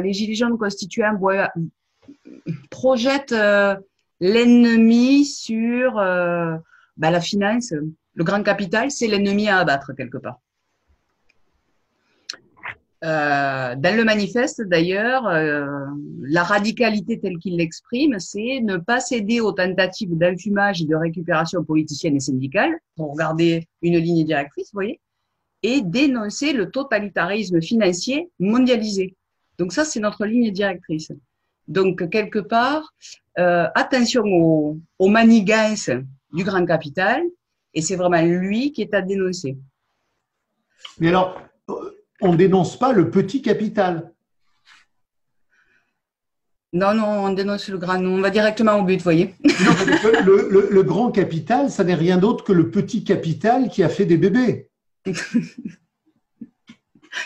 les Gilets jaunes constituants projettent l'ennemi sur la finance. Le grand capital, c'est l'ennemi à abattre quelque part. Dans le manifeste, d'ailleurs, la radicalité telle qu'il l'exprime, c'est ne pas céder aux tentatives d'enfumage et de récupération politicienne et syndicale, pour garder une ligne directrice, vous voyez, et dénoncer le totalitarisme financier mondialisé. Donc ça, c'est notre ligne directrice. Donc, quelque part, attention aux manigances du grand capital, et c'est vraiment lui qui est à dénoncer. Mais alors, on ne dénonce pas le petit capital. Non, on dénonce le grand, on va directement au but, vous voyez. Non, le grand capital, ça n'est rien d'autre que le petit capital qui a fait des bébés.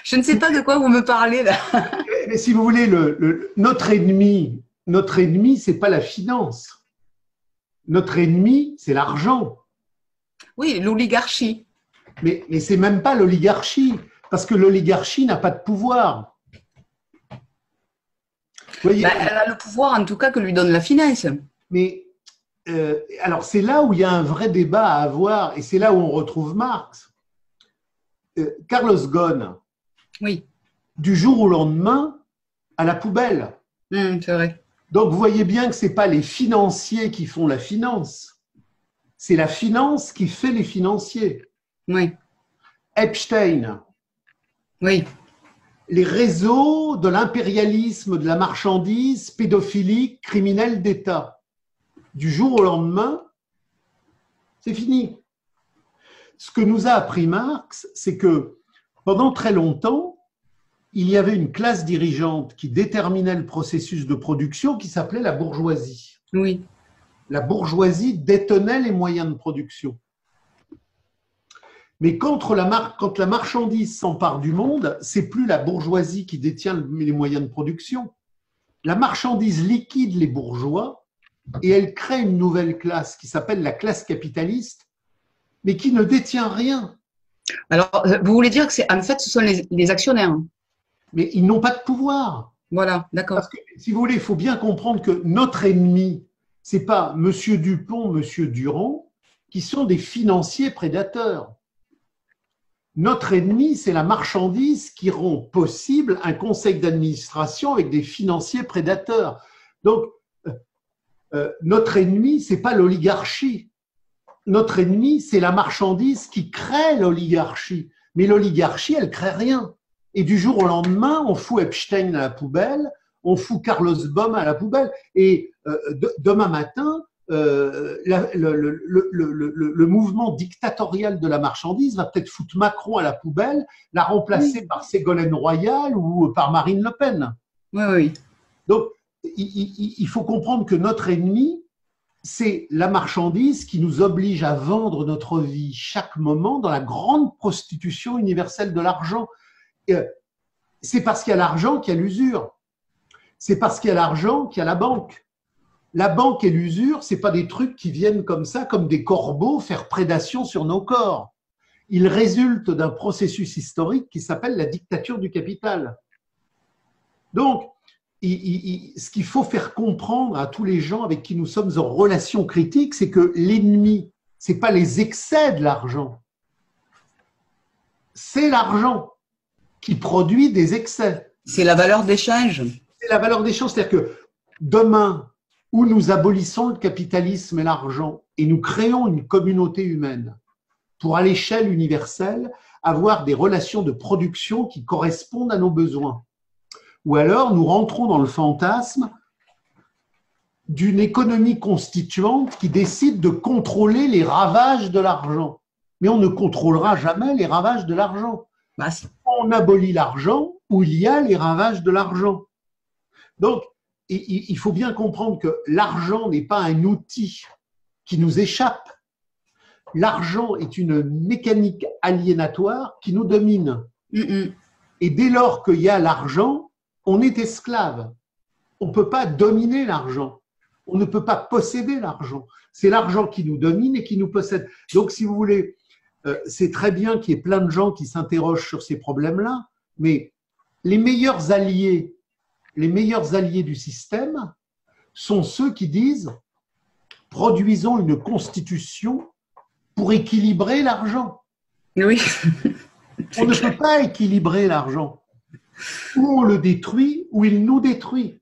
Je ne sais pas de quoi vous me parlez là. Mais si vous voulez, notre ennemi, c'est pas la finance. Notre ennemi, c'est l'argent. Oui, l'oligarchie. Mais c'est même pas l'oligarchie, parce que l'oligarchie n'a pas de pouvoir. Vous voyez, elle a le pouvoir, en tout cas, que lui donne la finance. Mais alors, c'est là où il y a un vrai débat à avoir, et c'est là où on retrouve Marx. Carlos Ghosn, oui, du jour au lendemain, à la poubelle. C'est vrai. Donc, vous voyez bien que ce n'est pas les financiers qui font la finance, c'est la finance qui fait les financiers. Oui. Epstein, oui. Les réseaux de l'impérialisme, de la marchandise, pédophilique, criminelle d'État. Du jour au lendemain, c'est fini. Ce que nous a appris Marx, c'est que pendant très longtemps, il y avait une classe dirigeante qui déterminait le processus de production qui s'appelait la bourgeoisie. Oui. La bourgeoisie détenait les moyens de production. Mais quand la marchandise s'empare du monde, c'est plus la bourgeoisie qui détient les moyens de production. La marchandise liquide les bourgeois et elle crée une nouvelle classe qui s'appelle la classe capitaliste, mais qui ne détient rien. Alors, vous voulez dire que en fait, ce sont les actionnaires. Mais ils n'ont pas de pouvoir. Voilà, d'accord. Parce que, si vous voulez, il faut bien comprendre que notre ennemi, ce n'est pas Monsieur Dupont, Monsieur Durand, qui sont des financiers prédateurs. Notre ennemi, c'est la marchandise qui rend possible un conseil d'administration avec des financiers prédateurs. Donc, notre ennemi, ce n'est pas l'oligarchie. Notre ennemi, c'est la marchandise qui crée l'oligarchie. Mais l'oligarchie, elle ne crée rien. Et du jour au lendemain, on fout Epstein à la poubelle, on fout Carlos Ghosn à la poubelle. Et demain matin, le mouvement dictatorial de la marchandise va peut-être foutre Macron à la poubelle, la remplacer par Ségolène Royal ou par Marine Le Pen. Oui. Donc, il faut comprendre que notre ennemi, c'est la marchandise qui nous oblige à vendre notre vie chaque moment dans la grande prostitution universelle de l'argent. C'est parce qu'il y a l'argent qu'il y a l'usure. C'est parce qu'il y a l'argent qu'il y a la banque. La banque et l'usure, ce n'est pas des trucs qui viennent comme ça, comme des corbeaux, faire prédation sur nos corps. Ils résultent d'un processus historique qui s'appelle la dictature du capital. Donc, ce qu'il faut faire comprendre à tous les gens avec qui nous sommes en relation critique, c'est que l'ennemi, ce n'est pas les excès de l'argent, c'est l'argent qui produit des excès. C'est la valeur d'échange. C'est la valeur d'échange, c'est-à-dire que demain, où nous abolissons le capitalisme et l'argent et nous créons une communauté humaine pour, à l'échelle universelle, avoir des relations de production qui correspondent à nos besoins. Ou alors, nous rentrons dans le fantasme d'une économie constituante qui décide de contrôler les ravages de l'argent. Mais on ne contrôlera jamais les ravages de l'argent. On abolit l'argent où il y a les ravages de l'argent. Donc, il faut bien comprendre que l'argent n'est pas un outil qui nous échappe. L'argent est une mécanique aliénatoire qui nous domine. Et dès lors qu'il y a l'argent, on est esclave. On ne peut pas dominer l'argent. On ne peut pas posséder l'argent. C'est l'argent qui nous domine et qui nous possède. Donc, si vous voulez, c'est très bien qu'il y ait plein de gens qui s'interrogent sur ces problèmes-là, mais les meilleurs alliés les meilleurs alliés du système sont ceux qui disent « produisons une constitution pour équilibrer l'argent ». Oui. On ne peut pas équilibrer l'argent. Ou on le détruit, ou il nous détruit.